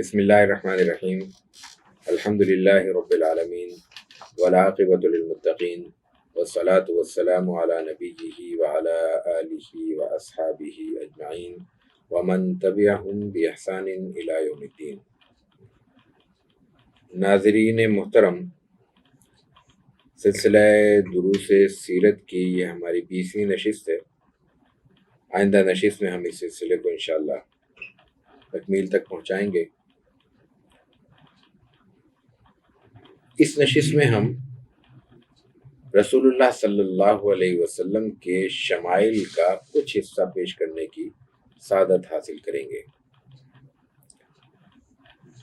بسم اللہ الرحمن الرحیم الحمد للہ رب العالمین والعاقبۃ للمتقین والصلاة والسلام علی نبیہ وعلی آلہ واصحابہ اجمعین ومن تبعہم بإحسان الی یوم الدین۔ ناظرین محترم، سلسلہ دروس سیرت کی یہ ہماری 20ویں نشست ہے۔ آئندہ نشست میں ہم اس سلسلے کو انشاءاللہ تکمیل تک پہنچائیں گے۔ اس نشست میں ہم رسول اللہ صلی اللہ علیہ وسلم کے شمائل کا کچھ حصہ پیش کرنے کی سعادت حاصل کریں گے۔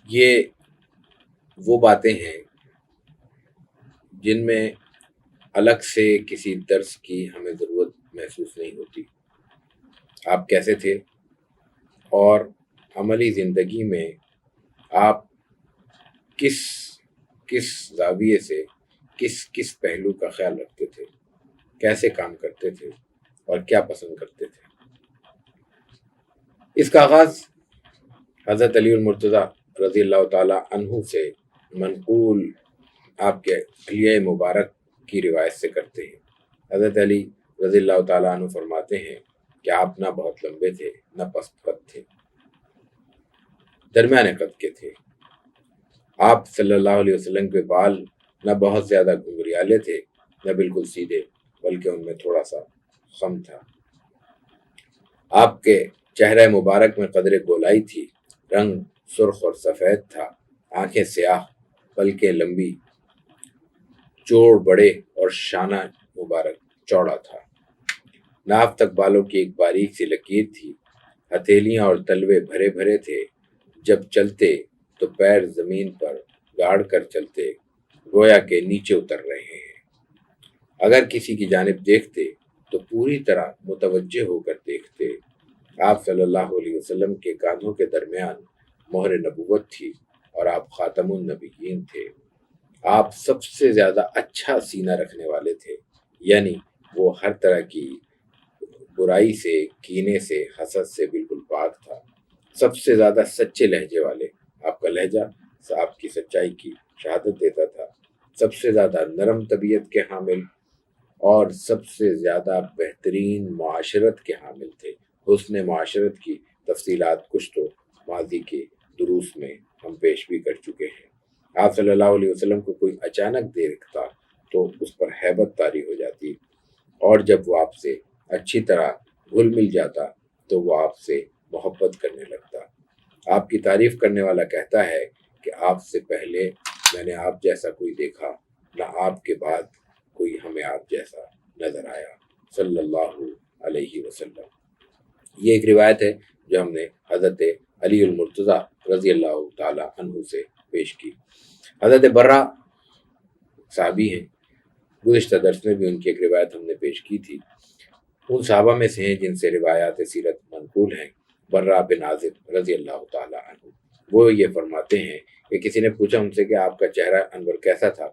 یہ وہ باتیں ہیں جن میں الگ سے کسی درس کی ہمیں ضرورت محسوس نہیں ہوتی۔ آپ کیسے تھے اور عملی زندگی میں آپ کس زاویے سے کس پہلو کا خیال رکھتے تھے، کیسے کام کرتے تھے اور کیا پسند کرتے تھے۔ اس کا آغاز حضرت علی المرتضیٰ رضی اللہ تعالی عنہ سے منقول آپ کے حلیہ مبارک کی روایت سے کرتے ہیں۔ حضرت علی رضی اللہ تعالی عنہ فرماتے ہیں کہ آپ نہ بہت لمبے تھے نہ پست قد تھے، درمیانے قد کے تھے۔ آپ صلی اللہ علیہ وسلم کے بال نہ بہت زیادہ گھنگریالے تھے نہ بالکل سیدھے، بلکہ ان میں تھوڑا سا خم تھا۔ آپ کے چہرہ مبارک میں قدر گولائی تھی، رنگ سرخ اور سفید تھا، آنکھیں سیاہ، پلکیں لمبی، جوڑ بڑے اور شانہ مبارک چوڑا تھا۔ ناف تک بالوں کی ایک باریک سی لکیر تھی، ہتھیلیاں اور تلوے بھرے بھرے تھے۔ جب چلتے تو پیر زمین پر گاڑ کر چلتے، گویا کہ نیچے اتر رہے ہیں۔ اگر کسی کی جانب دیکھتے تو پوری طرح متوجہ ہو کر دیکھتے۔ آپ صلی اللہ علیہ وسلم کے کاندھوں کے درمیان مہر نبوت تھی اور آپ خاتم النبیین تھے۔ آپ سب سے زیادہ اچھا سینہ رکھنے والے تھے، یعنی وہ ہر طرح کی برائی سے، کینے سے، حسد سے بالکل پاک تھا۔ سب سے زیادہ سچے لہجے والے، آپ کا لہجہ آپ کی سچائی کی شہادت دیتا تھا۔ سب سے زیادہ نرم طبیعت کے حامل اور سب سے زیادہ بہترین معاشرت کے حامل تھے۔ حسن معاشرت کی تفصیلات کچھ تو ماضی کے دروس میں ہم پیش بھی کر چکے ہیں۔ آپ صلی اللہ علیہ وسلم کو کوئی اچانک دیکھتا تو اس پر ہیبت طاری ہو جاتی، اور جب وہ آپ سے اچھی طرح گھل مل جاتا تو وہ آپ سے محبت کرنے لگتا۔ آپ کی تعریف کرنے والا کہتا ہے کہ آپ سے پہلے میں نے آپ جیسا کوئی دیکھا، نہ آپ کے بعد کوئی ہمیں آپ جیسا نظر آیا، صلی اللہ علیہ وسلم۔ یہ ایک روایت ہے جو ہم نے حضرت علی المرتضیٰ رضی اللہ تعالی عنہ سے پیش کی۔ حضرت برہ صحابی ہیں، گزشتہ درس میں بھی ان کی ایک روایت ہم نے پیش کی تھی۔ ان صحابہ میں سے ہیں جن سے روایات سیرت منقول ہیں۔ برہ بن عازب رضی اللہ تعالی عنہ، وہ یہ فرماتے ہیں کہ کسی نے پوچھا ان سے کہ آپ کا چہرہ انور کیسا تھا،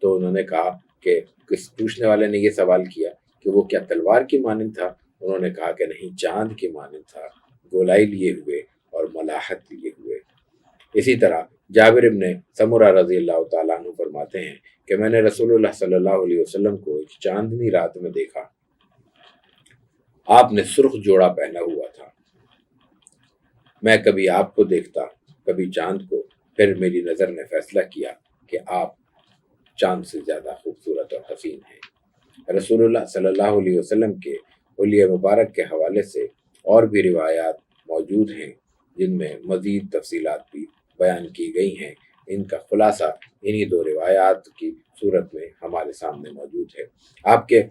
تو انہوں نے کہا کہ پوچھنے والے نے یہ سوال کیا کہ وہ کیا تلوار کی مانند تھا؟ انہوں نے کہا کہ نہیں، چاند کی مانند تھا، گولائی لیے ہوئے اور ملاحت لیے ہوئے۔ اسی طرح جابر ابن سمرہ رضی اللہ تعالیٰ عنہ فرماتے ہیں کہ میں نے رسول اللہ صلی اللہ علیہ وسلم کو ایک چاندنی رات میں دیکھا۔ آپ نے سرخ جوڑا پہنا ہوا تھا۔ میں کبھی آپ کو دیکھتا، کبھی چاند کو، پھر میری نظر نے فیصلہ کیا کہ آپ چاند سے زیادہ خوبصورت اور حسین ہیں۔ رسول اللہ صلی اللہ علیہ وسلم کے حلیہ مبارک کے حوالے سے اور بھی روایات موجود ہیں جن میں مزید تفصیلات بھی بیان کی گئی ہیں۔ ان کا خلاصہ انہی دو روایات کی صورت میں ہمارے سامنے موجود ہے۔ آپ کے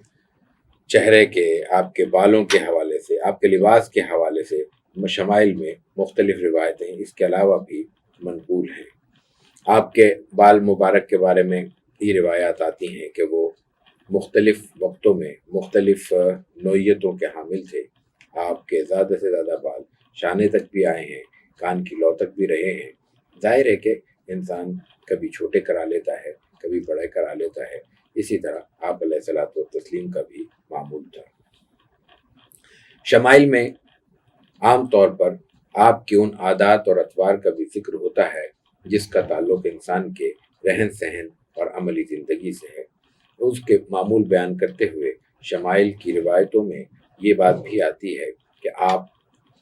چہرے کے، آپ کے بالوں کے حوالے سے، آپ کے لباس کے حوالے سے شمائل میں مختلف روایتیں اس کے علاوہ بھی منقول ہیں۔ آپ کے بال مبارک کے بارے میں یہ روایات آتی ہیں کہ وہ مختلف وقتوں میں مختلف نوعیتوں کے حامل تھے۔ آپ کے زیادہ سے زیادہ بال شانے تک بھی آئے ہیں، کان کی لو تک بھی رہے ہیں۔ ظاہر ہے کہ انسان کبھی چھوٹے کرا لیتا ہے، کبھی بڑے کرا لیتا ہے۔ اسی طرح آپ علیہ الصلوۃ والتسلیم کا بھی معمول تھا۔ شمائل میں عام طور پر آپ کے ان عادات اور اطوار کا بھی ذکر ہوتا ہے جس کا تعلق انسان کے رہن سہن اور عملی زندگی سے ہے۔ اس کے معمول بیان کرتے ہوئے شمائل کی روایتوں میں یہ بات بھی آتی ہے کہ آپ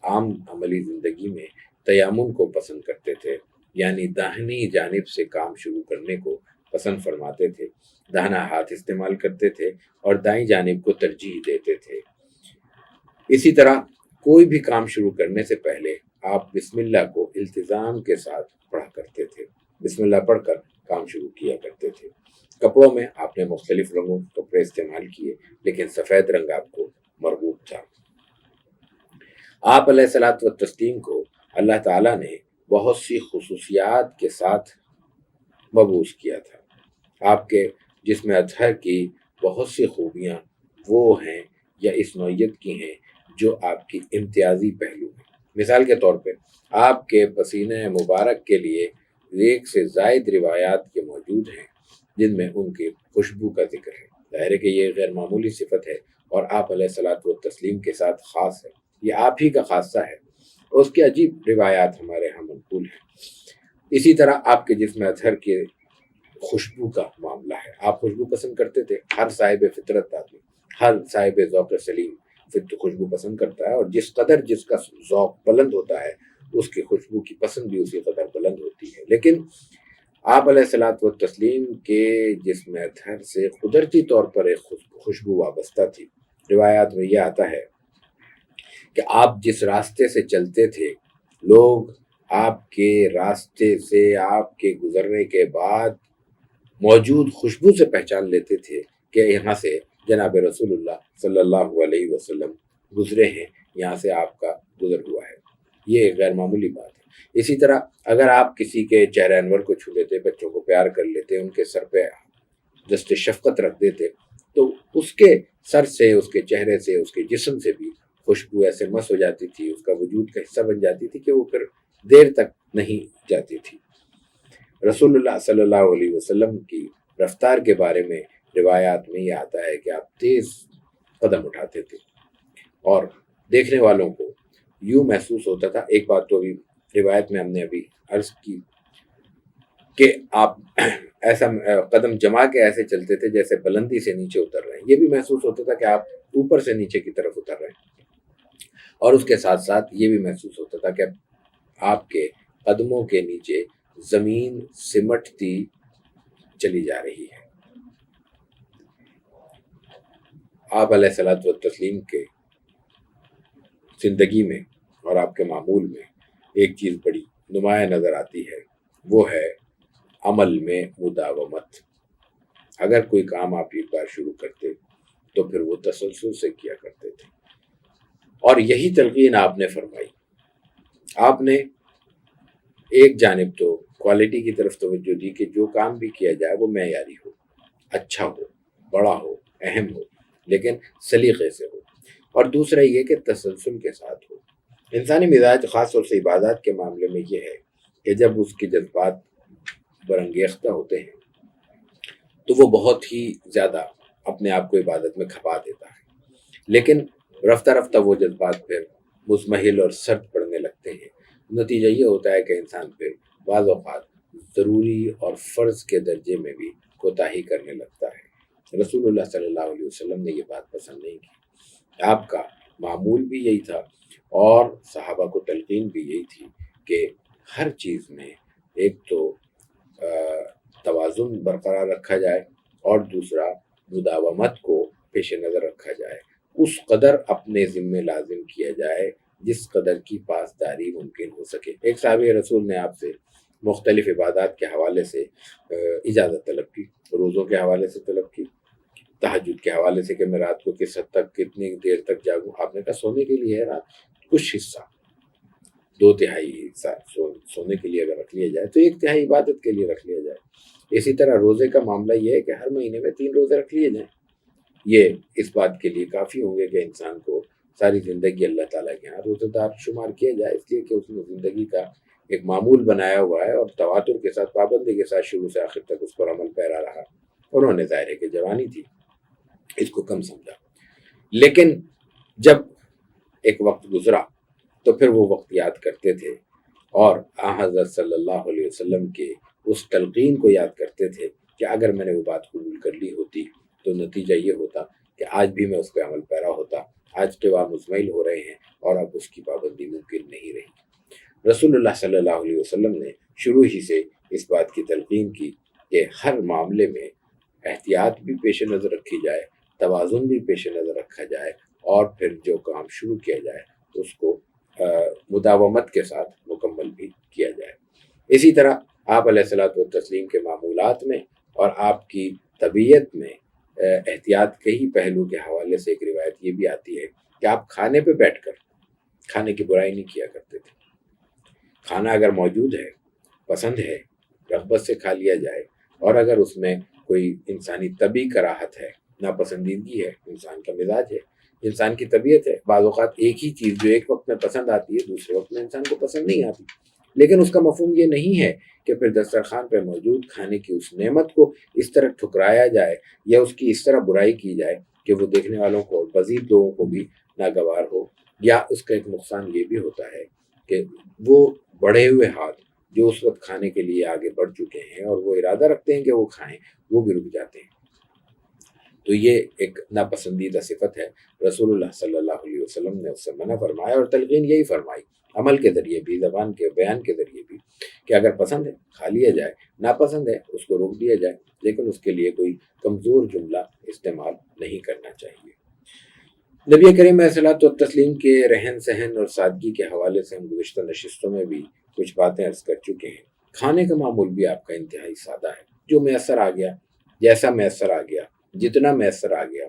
عام عملی زندگی میں تیامن کو پسند کرتے تھے، یعنی داہنی جانب سے کام شروع کرنے کو پسند فرماتے تھے، داہنا ہاتھ استعمال کرتے تھے اور دائیں جانب کو ترجیح دیتے تھے۔ اسی طرح کوئی بھی کام شروع کرنے سے پہلے آپ بسم اللہ کو التزام کے ساتھ پڑھا کرتے تھے، بسم اللہ پڑھ کر کام شروع کیا کرتے تھے۔ کپڑوں میں آپ نے مختلف رنگوں کے کپڑے استعمال کیے، لیکن سفید رنگ آپ کو مرغوب تھا۔ آپ علیہ الصلوۃ والتسلیم کو اللہ تعالیٰ نے بہت سی خصوصیات کے ساتھ مبعوث کیا تھا۔ آپ کے جسم اطہر کی بہت سی خوبیاں وہ ہیں یا اس نوعیت کی ہیں جو آپ کی امتیازی پہلو ہیں۔ مثال کے طور پہ آپ کے پسینہ مبارک کے لیے 1 سے زائد روایات کے موجود ہیں جن میں ان کی خوشبو کا ذکر ہے۔ ظاہر ہے کہ یہ غیر معمولی صفت ہے اور آپ علیہ الصلوۃ والتسلیم کے ساتھ خاص ہے، یہ آپ ہی کا خاصہ ہے۔ اس کی عجیب روایات ہمارے ہاں منقول ہیں۔ اسی طرح آپ کے جسم اطہر کی خوشبو کا معاملہ ہے۔ آپ خوشبو پسند کرتے تھے، ہر صاحب فطرت آدمی، ہر صاحب ذوق سلیم خوشبو پسند کرتا ہے، اور جس قدر جس کا ذوق بلند ہوتا ہے اس کی خوشبو کی پسند بھی اسی قدر بلند ہوتی ہے۔ لیکن آپ علیہ الصلوۃ والتسلیم کے جسم اطہر سے قدرتی طور پر ایک خوشبو وابستہ تھی۔ روایات میں یہ آتا ہے کہ آپ جس راستے سے چلتے تھے، لوگ آپ کے راستے سے آپ کے گزرنے کے بعد موجود خوشبو سے پہچان لیتے تھے کہ یہاں سے جناب رسول اللہ صلی اللہ علیہ وسلم گزرے ہیں، یہاں سے آپ کا گزر ہوا ہے۔ یہ ایک غیر معمولی بات ہے۔ اسی طرح اگر آپ کسی کے چہرہ انور کو چھو لیتے، بچوں کو پیار کر لیتے، ان کے سر پہ دست شفقت رکھ دیتے، تو اس کے سر سے، اس کے چہرے سے، اس کے جسم سے بھی خوشبو ایسے مس ہو جاتی تھی، اس کا وجود کا حصہ بن جاتی تھی کہ وہ پھر دیر تک نہیں جاتی تھی۔ رسول اللہ صلی اللہ علیہ وسلم کی رفتار کے بارے میں روایات میں یہ آتا ہے کہ آپ تیز قدم اٹھاتے تھے اور دیکھنے والوں کو یوں محسوس ہوتا تھا۔ ایک بات تو ابھی روایت میں ہم نے ابھی عرض کی کہ آپ ایسا قدم جما کے ایسے چلتے تھے جیسے بلندی سے نیچے اتر رہے ہیں، یہ بھی محسوس ہوتا تھا کہ آپ اوپر سے نیچے کی طرف اتر رہے ہیں، اور اس کے ساتھ ساتھ یہ بھی محسوس ہوتا تھا کہ آپ کے قدموں کے نیچے زمین سمٹتی چلی جا رہی ہے۔ آپ علیہ الصلوۃ والتسلیم کے زندگی میں اور آپ کے معمول میں ایک چیز بڑی نمایاں نظر آتی ہے، وہ ہے عمل میں مداومت۔ اگر کوئی کام آپ ایک بار شروع کرتے تو پھر وہ تسلسل سے کیا کرتے تھے، اور یہی تلقین آپ نے فرمائی۔ آپ نے ایک جانب تو کوالٹی کی طرف توجہ دی کہ جو کام بھی کیا جائے وہ معیاری ہو، اچھا ہو، بڑا ہو، اہم ہو، لیکن سلیقے سے ہو، اور دوسرا یہ کہ تسلسل کے ساتھ ہو۔ انسانی مزاج خاص طور سے عبادات کے معاملے میں یہ ہے کہ جب اس کے جذبات برانگیختہ ہوتے ہیں تو وہ بہت ہی زیادہ اپنے آپ کو عبادت میں کھپا دیتا ہے، لیکن رفتہ رفتہ وہ جذبات پھر مزمحل اور سرد پڑنے لگتے ہیں۔ نتیجہ یہ ہوتا ہے کہ انسان پھر بعض اوقات ضروری اور فرض کے درجے میں بھی کوتاہی کرنے لگتا ہے۔ رسول اللہ صلی اللہ علیہ وسلم نے یہ بات پسند نہیں کی۔ آپ کا معمول بھی یہی تھا اور صحابہ کو تلقین بھی یہی تھی کہ ہر چیز میں ایک تو توازن برقرار رکھا جائے اور دوسرا مداومت کو پیش نظر رکھا جائے، اس قدر اپنے ذمہ لازم کیا جائے جس قدر کی پاسداری ممکن ہو سکے۔ ایک صحابی رسول نے آپ سے مختلف عبادات کے حوالے سے اجازت طلب کی، روزوں کے حوالے سے طلب کی، تہجد کے حوالے سے کہ میں رات کو کس حد تک کتنی دیر تک جاگوں۔ آپ نے کہا سونے کے لیے ہے رات، کچھ حصہ 2/3 حصہ سونے کے لیے اگر رکھ لیا جائے تو 1/3 عبادت کے لیے رکھ لیا جائے۔ اسی طرح روزے کا معاملہ یہ ہے کہ ہر مہینے میں 3 روزے رکھ لیے جائیں، یہ اس بات کے لیے کافی ہوں گے کہ انسان کو ساری زندگی اللہ تعالیٰ کے ہاں روزہ دار شمار کیا جائے، اس لیے کہ اس نے زندگی کا ایک معمول بنایا ہوا ہے اور تواتر کے ساتھ، پابندی کے ساتھ شروع سے آخر تک اس پر عمل پیرا رہا۔ انہوں نے ظاہر ہے کہ جوانی تھی، اس کو کم سمجھا، لیکن جب ایک وقت گزرا تو پھر وہ وقت یاد کرتے تھے اور حضرت صلی اللہ علیہ وسلم کے اس تلقین کو یاد کرتے تھے کہ اگر میں نے وہ بات قبول کر لی ہوتی تو نتیجہ یہ ہوتا کہ آج بھی میں اس پہ عمل پیرا ہوتا. آج کے بعد مزمل ہو رہے ہیں اور اب اس کی پابندی ممکن نہیں رہی. رسول اللہ صلی اللہ علیہ وسلم نے شروع ہی سے اس بات کی تلقین کی کہ ہر معاملے میں احتیاط بھی پیش نظر رکھی جائے، توازن بھی پیش نظر رکھا جائے، اور پھر جو کام شروع کیا جائے اس کو مداومت کے ساتھ مکمل بھی کیا جائے. اسی طرح آپ علیہ الصلوۃ والتسلیم کے معمولات میں اور آپ کی طبیعت میں احتیاط کے ہی پہلو کے حوالے سے ایک روایت یہ بھی آتی ہے کہ آپ کھانے پہ بیٹھ کر کھانے کی برائی نہیں کیا کرتے تھے. کھانا اگر موجود ہے، پسند ہے، رغبت سے کھا لیا جائے، اور اگر اس میں کوئی انسانی طبی کراہت ہے، ناپسندیدگی ہے، انسان کا مزاج ہے، انسان کی طبیعت ہے، بعض اوقات ایک ہی چیز جو ایک وقت میں پسند آتی ہے دوسرے وقت میں انسان کو پسند نہیں آتی، لیکن اس کا مفہوم یہ نہیں ہے کہ پھر دسترخوان پہ موجود کھانے کی اس نعمت کو اس طرح ٹھکرایا جائے یا اس کی اس طرح برائی کی جائے کہ وہ دیکھنے والوں کو، مزید لوگوں کو بھی ناگوار ہو. یا اس کا ایک نقصان یہ بھی ہوتا ہے کہ وہ بڑھے ہوئے ہاتھ جو اس وقت کھانے کے لیے آگے بڑھ چکے ہیں اور وہ ارادہ رکھتے ہیں کہ وہ کھائیں، وہ بھی رک جاتے ہیں. تو یہ ایک ناپسندیدہ صفت ہے. رسول اللہ صلی اللہ علیہ وسلم نے اس سے منع فرمایا اور تلقین یہی فرمائی، عمل کے ذریعے بھی، زبان کے بیان کے ذریعے بھی، کہ اگر پسند ہے کھا لیا جائے، ناپسند ہے اس کو روک دیا جائے، لیکن اس کے لیے کوئی کمزور جملہ استعمال نہیں کرنا چاہیے. نبی کریم علیہ الصلوۃ والتسلیم کے رہن سہن اور سادگی کے حوالے سے ہم گزشتہ نشستوں میں بھی کچھ باتیں عرض کر چکے ہیں. کھانے کا معمول بھی آپ کا انتہائی سادہ ہے، جو میسر آ گیا، جیسا میسر آ گیا، جتنا میسر آ گیا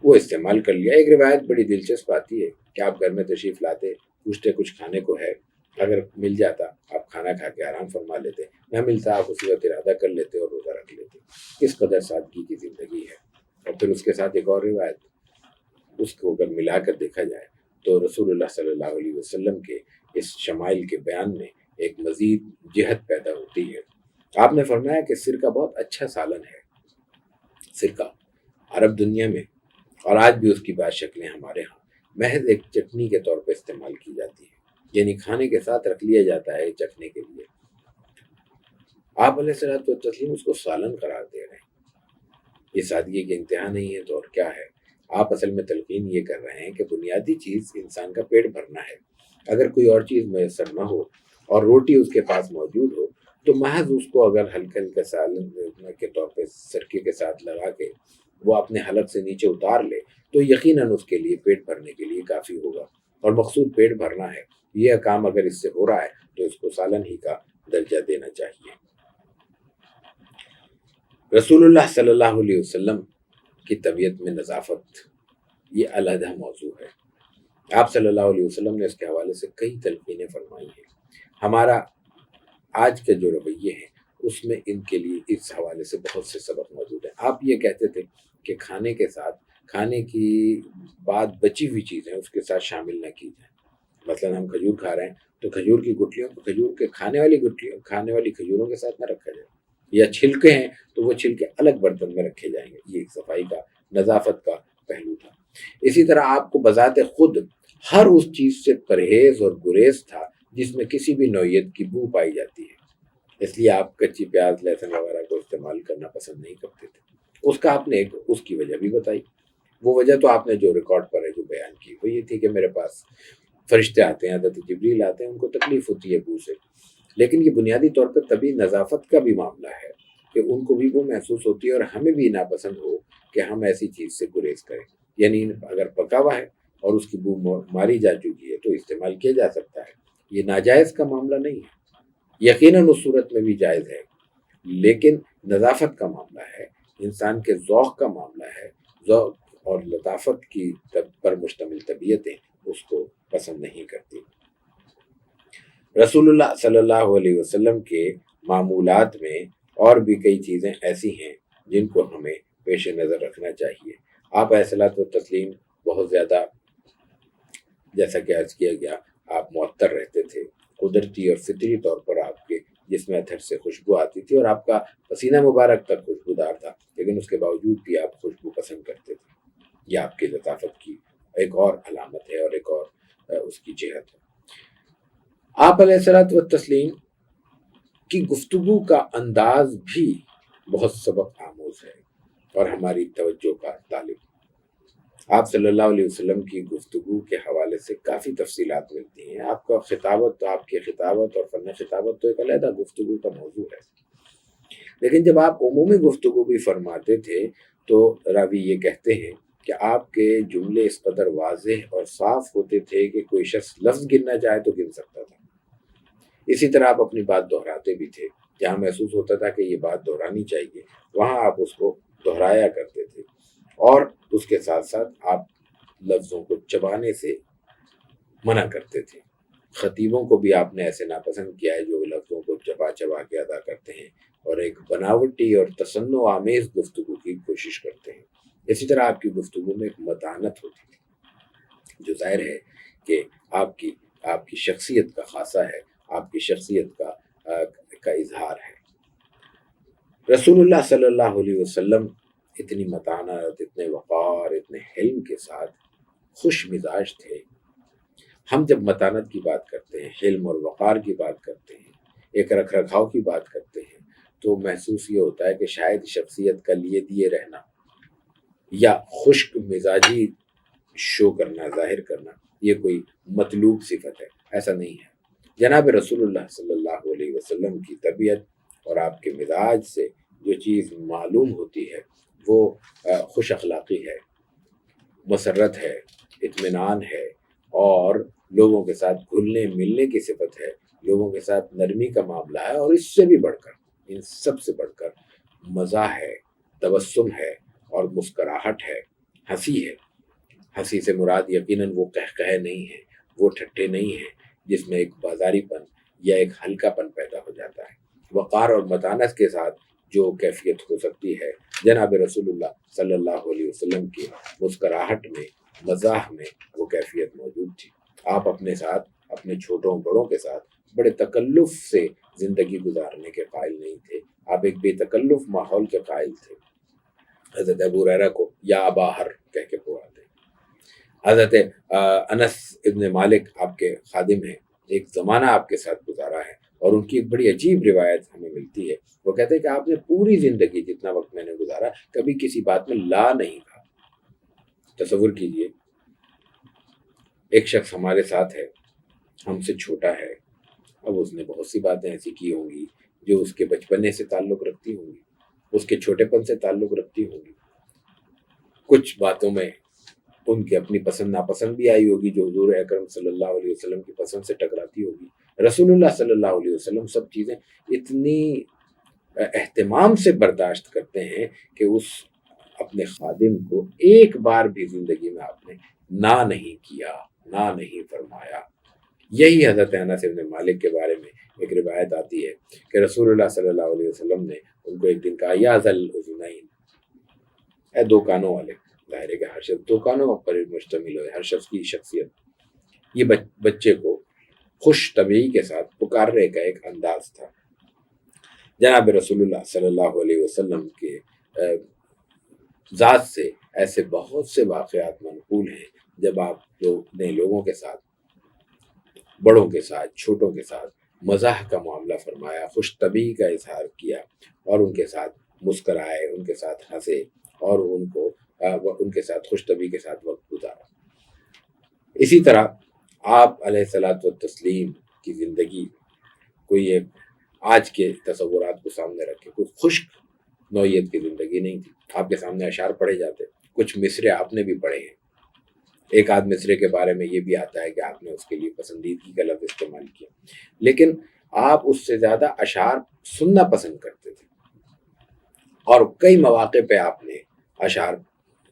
وہ استعمال کر لیا. ایک روایت بڑی دلچسپ آتی ہے کہ آپ گھر میں تشریف لاتے، پوچھتے کچھ کھانے کو ہے، اگر مل جاتا آپ کھانا کھا کے آرام فرما لیتے، نہ ملتا آپ اسی وقت ارادہ کر لیتے اور روزہ رکھ لیتے. کس قدر سادگی کی زندگی ہے. اور پھر اس کے ساتھ ایک اور روایت، اس کو اگر ملا کر دیکھا جائے تو رسول اللہ صلی اللہ علیہ وسلم کے اس شمائل کے بیان میں ایک مزید جہت پیدا ہوتی ہے. آپ نے فرمایا کہ سرکہ بہت اچھا سالن ہے. سرکہ عرب دنیا میں اور آج بھی اس کی بعض شکلیں ہمارے ہاں محض ایک چٹنی کے طور پہ استعمال کی جاتی ہے، یعنی کھانے کے ساتھ رکھ لیا جاتا ہے چکھنے کے لیے. آپ علیہ الصلوۃ والتسلیم اس کو سالن قرار دے رہے ہیں. یہ سادگی کی انتہا نہیں ہے تو اور کیا ہے. آپ اصل میں تلقین یہ کر رہے ہیں کہ بنیادی چیز انسان کا پیٹ بھرنا ہے. اگر کوئی اور چیز میسر نہ ہو اور روٹی اس کے پاس موجود ہو تو محض اس کو اگر ہلکے ہلکے سالن کے طور پہ سرکے کے ساتھ لگا کے وہ اپنے حلق سے نیچے اتار لے تو یقیناً اس کے لیے پیٹ بھرنے کے لیے کافی ہوگا. اور مقصود پیٹ بھرنا ہے، یہ کام اگر اس سے ہو رہا ہے تو اس کو سالن ہی کا درجہ دینا چاہیے. رسول اللہ صلی اللہ علیہ وسلم کی طبیعت میں نظافت یہ علیحدہ موضوع ہے. آپ صلی اللہ علیہ وسلم نے اس کے حوالے سے کئی تلقینیں فرمائی ہیں. ہمارا آج کے جو رویے ہیں اس میں ان کے لیے اس حوالے سے بہت سے سبق موجود ہیں. آپ یہ کہتے تھے کہ کھانے کے ساتھ کھانے کی بعد بچی ہوئی چیزیں اس کے ساتھ شامل نہ کی جائیں. مثلا ہم کھجور کھا رہے ہیں تو کھجور کی گٹلیوں کو کھجور کے کھانے والی کھجوروں کے ساتھ نہ رکھا جائے، یا چھلکے ہیں تو وہ چھلکے الگ برتن میں رکھے جائیں گے. یہ ایک صفائی کا، نظافت کا پہلو تھا. اسی طرح آپ کو بذات خود ہر اس چیز سے پرہیز اور گریز تھا جس میں کسی بھی نوعیت کی بو پائی جاتی ہے. اس لیے آپ کچی پیاز، لہسن وغیرہ کو استعمال کرنا پسند نہیں کرتے تھے. اس کا آپ نے اس کی وجہ بھی بتائی. وہ وجہ تو آپ نے جو ریکارڈ پر ہے جو بیان کی وہ یہ تھی کہ میرے پاس فرشتے آتے ہیں، حضرت جبریل آتے ہیں، ان کو تکلیف ہوتی ہے بو سے. لیکن یہ بنیادی طور پر طبی نظافت کا بھی معاملہ ہے کہ ان کو بھی وہ محسوس ہوتی ہے اور ہمیں بھی ناپسند ہو کہ ہم ایسی چیز سے گریز کریں. یعنی اگر پکا ہوا ہے اور اس کی بو ماری جا چکی ہے تو استعمال کیا جا سکتا ہے. یہ ناجائز کا معاملہ نہیں ہے، یقیناً اس صورت میں بھی جائز ہے، لیکن نظافت کا معاملہ ہے، انسان کے ذوق کا معاملہ ہے. ذوق اور لطافت کی پر مشتمل طبیعتیں اس کو پسند نہیں کرتی. رسول اللہ صلی اللہ علیہ وسلم کے معمولات میں اور بھی کئی چیزیں ایسی ہیں جن کو ہمیں پیش نظر رکھنا چاہیے. آپ علیہ الصلوۃ والتسلیم بہت زیادہ، جیسا کہ عرض کیا گیا، آپ معطر رہتے تھے. قدرتی اور فطری طور پر آپ کے جسم اطہر سے خوشبو آتی تھی اور آپ کا پسینہ مبارک تک خوشبودار تھا، لیکن اس کے باوجود بھی آپ خوشبو پسند کرتے تھے. یہ آپ کی لطافت کی ایک اور علامت ہے اور ایک اور اس کی جہت ہے۔ آپ علیہ الصلوۃ والتسلیم کی گفتگو کا انداز بھی بہت سبق آموز ہے اور ہماری توجہ کا طالب۔ آپ صلی اللہ علیہ وسلم کی گفتگو کے حوالے سے کافی تفصیلات ملتی ہیں۔ آپ کی خطابت اور فن خطابت تو ایک علیحدہ گفتگو کا موضوع ہے، لیکن جب آپ عمومی گفتگو بھی فرماتے تھے تو راوی یہ کہتے ہیں کہ آپ کے جملے اس قدر واضح اور صاف ہوتے تھے کہ کوئی شخص لفظ گننا چاہے تو گن سکتا تھا۔ اسی طرح آپ اپنی بات دہراتے بھی تھے، جہاں محسوس ہوتا تھا کہ یہ بات دہرانی چاہیے وہاں آپ اس کو دہرایا کرتے تھے، اور اس کے ساتھ ساتھ آپ لفظوں کو چبانے سے منع کرتے تھے۔ خطیبوں کو بھی آپ نے ایسے ناپسند کیا ہے جو لفظوں کو چبا چبا کے ادا کرتے ہیں اور ایک بناوٹی اور تصنع آمیز گفتگو کی کوشش کرتے ہیں۔ اسی طرح آپ کی گفتگو میں ایک متانت ہوتی تھی، جو ظاہر ہے کہ آپ کی شخصیت کا خاصہ ہے، آپ کی شخصیت کا اظہار ہے۔ رسول اللہ صلی اللہ علیہ وسلم اتنی متانت، اتنے وقار، اتنے حلم کے ساتھ خوش مزاج تھے۔ ہم جب متانت کی بات کرتے ہیں، حلم اور وقار کی بات کرتے ہیں، ایک رکھ رکھاؤ کی بات کرتے ہیں، تو محسوس یہ ہوتا ہے کہ شاید شخصیت کا لیے دیے رہنا یا خشک مزاجی شو کرنا، ظاہر کرنا، یہ کوئی مطلوب صفت ہے، ایسا نہیں ہے۔ جناب رسول اللہ صلی اللہ علیہ وسلم کی طبیعت اور آپ کے مزاج سے جو چیز معلوم ہوتی ہے وہ خوش اخلاقی ہے، مسرت ہے، اطمینان ہے، اور لوگوں کے ساتھ گھلنے ملنے کی صفت ہے، لوگوں کے ساتھ نرمی کا معاملہ ہے، اور اس سے بھی بڑھ کر، ان سب سے بڑھ کر مزاح ہے، تبسم ہے اور مسکراہٹ ہے، ہنسی ہے۔ ہنسی سے مراد یقیناً وہ قہقہے نہیں ہے، وہ ٹھٹھے نہیں ہیں جس میں ایک بازاری پن یا ایک ہلکا پن پیدا ہو جاتا ہے۔ وقار اور متانت کے ساتھ جو کیفیت ہو سکتی ہے، جناب رسول اللہ صلی اللہ علیہ وسلم کی مسکراہٹ میں، مزاح میں وہ کیفیت موجود تھی۔ آپ اپنے ساتھ، اپنے چھوٹوں بڑوں کے ساتھ بڑے تکلف سے زندگی گزارنے کے قائل نہیں تھے، آپ ایک بے تکلف ماحول کے قائل تھے۔ حضرت ابو ہریرہ کو یا ابا ہر کہہ کے پکارتے ہیں۔ حضرت انس ابن مالک آپ کے خادم ہیں، ایک زمانہ آپ کے ساتھ گزارا ہے، اور ان کی ایک بڑی عجیب روایت ہمیں ملتی ہے۔ وہ کہتے ہیں کہ آپ نے پوری زندگی، جتنا وقت میں نے گزارا، کبھی کسی بات میں لا نہیں کہا۔ تصور کیجئے، ایک شخص ہمارے ساتھ ہے، ہم سے چھوٹا ہے، اب اس نے بہت سی باتیں ایسی کی ہوں گی جو اس کے بچپنے سے تعلق رکھتی ہوں گی، اس کے چھوٹے پن سے تعلق رکھتی ہوں گی۔ کچھ باتوں میں ان کی اپنی پسند ناپسند بھی آئی ہوگی جو حضور اکرم صلی اللہ علیہ وسلم کی پسند سے ٹکراتی ہوگی۔ رسول اللہ صلی اللہ علیہ وسلم سب چیزیں اتنی اہتمام سے برداشت کرتے ہیں کہ اس اپنے خادم کو ایک بار بھی زندگی میں آپ نے نہ نہیں کیا، نہ نہیں فرمایا۔ یہی حضرت انس بن مالک کے بارے میں ایک روایت آتی ہے کہ رسول اللہ صلی اللہ علیہ وسلم نے ان کو ایک دن کہا، یا ذل اذنین، اے دو کانوں والے۔ ظاہر ہے کہ ہر شخص دو کانوں پر مشتمل ہے، ہر شخص کی شخصیت۔ یہ بچے کو خوش طبیعی کے ساتھ پکارنے کا ایک انداز تھا۔ جناب رسول اللہ صلی اللہ علیہ وسلم کے ذات سے ایسے بہت سے واقعات منقول ہیں جب آپ نے لوگوں کے ساتھ، بڑوں کے ساتھ، چھوٹوں کے ساتھ مزاح کا معاملہ فرمایا، خوش طبیعی کا اظہار کیا، اور ان کے ساتھ مسکرائے، ان کے ساتھ ہنسے، اور ان کے ساتھ خوش طبیعی کے ساتھ وقت گزارا۔ اسی طرح آپ علیہ الصلوۃ والتسلیم کی زندگی کوئی ایک آج کے تصورات کو سامنے رکھے کوئی خشک نوعیت کی زندگی نہیں تھی۔ آپ کے سامنے اشعار پڑھے جاتے، کچھ مصرے آپ نے بھی پڑھے ہیں، ایک آدھ مصرے کے بارے میں یہ بھی آتا ہے کہ آپ نے اس کے لیے پسندیدگی کا لفظ استعمال کیا، لیکن آپ اس سے زیادہ اشعار سننا پسند کرتے تھے، اور کئی مواقع پہ آپ نے اشعار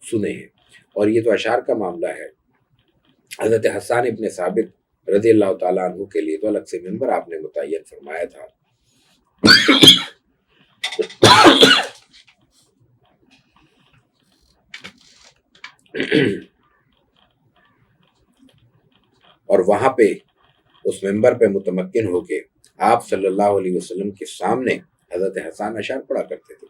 سنے ہیں۔ اور یہ تو اشعار کا معاملہ ہے، حضرت حسان ابن ثابت رضی اللہ تعالیٰ عنہ کے لیے تو الگ سے منبر آپ نے متعین فرمایا تھا۔ اور وہاں پہ اس منبر پہ متمکن ہو کے آپ صلی اللہ علیہ وسلم کے سامنے حضرت حسان اشعار پڑھا کرتے تھے۔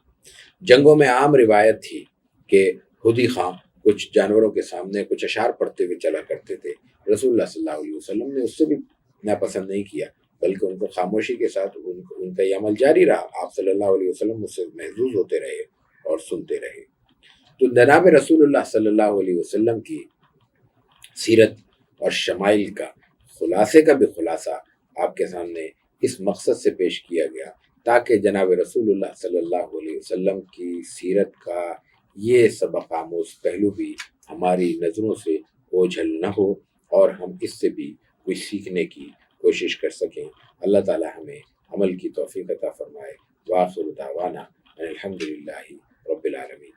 جنگوں میں عام روایت تھی کہ ہدی خان کچھ جانوروں کے سامنے کچھ اشعار پڑھتے ہوئے چلا کرتے تھے، رسول اللہ صلی اللہ علیہ وسلم نے اس سے بھی ناپسند نہیں کیا، بلکہ ان کو خاموشی کے ساتھ ان کا یہ عمل جاری رہا۔ آپ صلی اللہ علیہ وسلم اس سے محظوظ ہوتے رہے اور سنتے رہے۔ تو جناب رسول اللہ صلی اللہ علیہ وسلم کی سیرت اور شمائل کا خلاصے کا بھی خلاصہ آپ کے سامنے اس مقصد سے پیش کیا گیا تاکہ جناب رسول اللہ صلی اللہ علیہ وسلم کی سیرت کا یہ سبق آموز پہلو بھی ہماری نظروں سے اوجھل نہ ہو اور ہم اس سے بھی کچھ سیکھنے کی کوشش کر سکیں۔ اللہ تعالی ہمیں عمل کی توفیق عطا فرمائے۔ وآخر دعوانا ان الحمد للہ رب العالمین۔